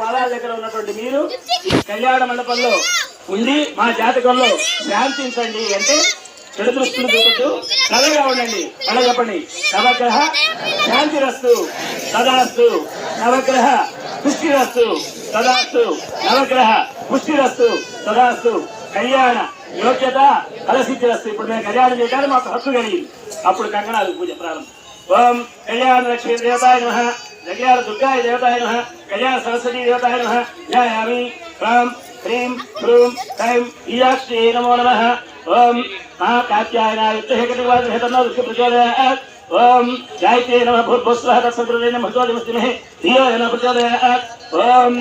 పాదాల దగ్గర ఉన్నటువంటి మీరు కళ్యాణ మండపంలో ఉండి మా జాతకంలో శాంతించండి అంటే చెడు దృష్టిని చూపద్దు, చల్లగా ఉండండి. అలా చెప్పండి, నవగ్రహ శాంతిరస్తు సదాస్తు, నవగ్రహ పుష్టిరస్తు సదాస్తు, నవగ్రహ పుష్టిరస్తు సదాస్తు, కళ్యాణ యోగ్యత కలసిద్ధిరస్తు. ఇప్పుడు మేము కళ్యాణం చేయడానికి మాకు హక్కు కలిగింది. అప్పుడు కంకణాలు పూజ ప్రారంభం. ఓం కళ్యాణ లక్ష్మీ దేవతాయ నమః, కళ్యాణ దుర్గాయ దేవతాయ నమః, కళ్యాణ సరస్వతీ దేవతాయ నమః. ధ్యాయామి హ్రాం హ్రీం హ్రూం క్రైం ఈయాక్షి నమో నమః. ఓం మహాకాత్యాయనాయ యుద్ధేకటివాదహేతన్నో దృష్టి ప్రచోదయాత్. ఓం గాయత్రీ నమః భూర్భువస్వః తత్సవితుర్వరేణ్యం భర్గోదేవస్తేమహి ధియో యో ప్రచోదయాత్. ఓం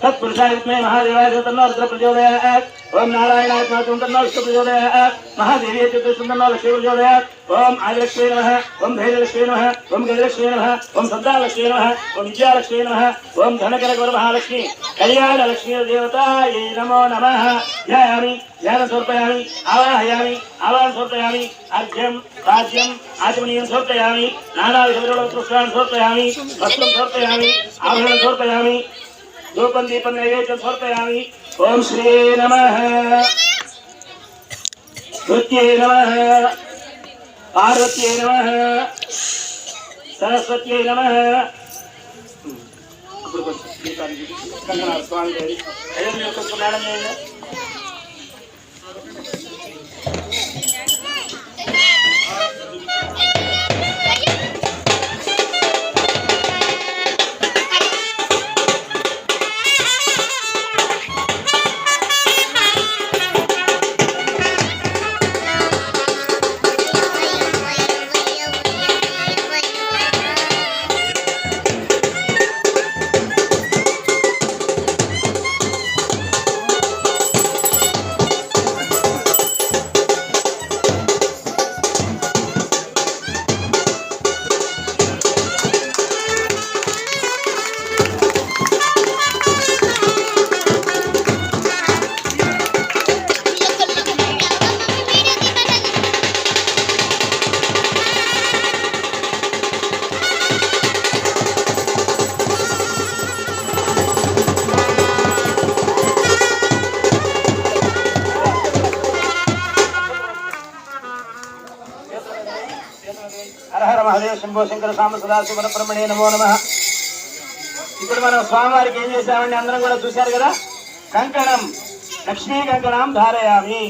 तत्पुरुषाय विद्महे महादेवाय तन्नो रुद्र प्रचोदयात्. ओम नारायणाय तन्नो विष्णु प्रचोदयात्. महादेवी तन्नो लक्ष्मी प्रचोदयात्. ओम आदिलक्ष्मी नमः, ओम धैर्यलक्ष्मी नमः, ओम गजलक्ष्मी नमः, ओम सद्दालक्ष्मी नमः, ओम विद्यालक्ष्मी नमः, ओम धनकनकवरमहालक्ष्मी कल्याणलक्ष्मी देवतायै नमो नमः. ध्यायामि ध्यानं समर्पयामि, आवाहयामि आवाहनं समर्पयामि, अर्घ्यं राज्यं आचमनीयं समर्पयामि, नानाविधपुष्पाणि समर्पयामि, वस्त्रं समर्पयामि, आभरणं समर्पयामि, धूपं दीपं नैवेद्यं समर्पयामि. ओम श्री नमः, नृत्ये नमः, पार्वत्ये नमः, सरस्वत्ये नमः. कंगना स्वामी गारी अयोध्या को सुनाना है. हर हर महादेव शंभो शंकर साम सदाशिव ब्रह्मणे नमो नमः. ఇప్పుడు మనం స్వామివారికి ఏం చేశామండి అందరం కూడా చూశారు కదా. కంకణం లక్ష్మీ కంకణం ధారయామి.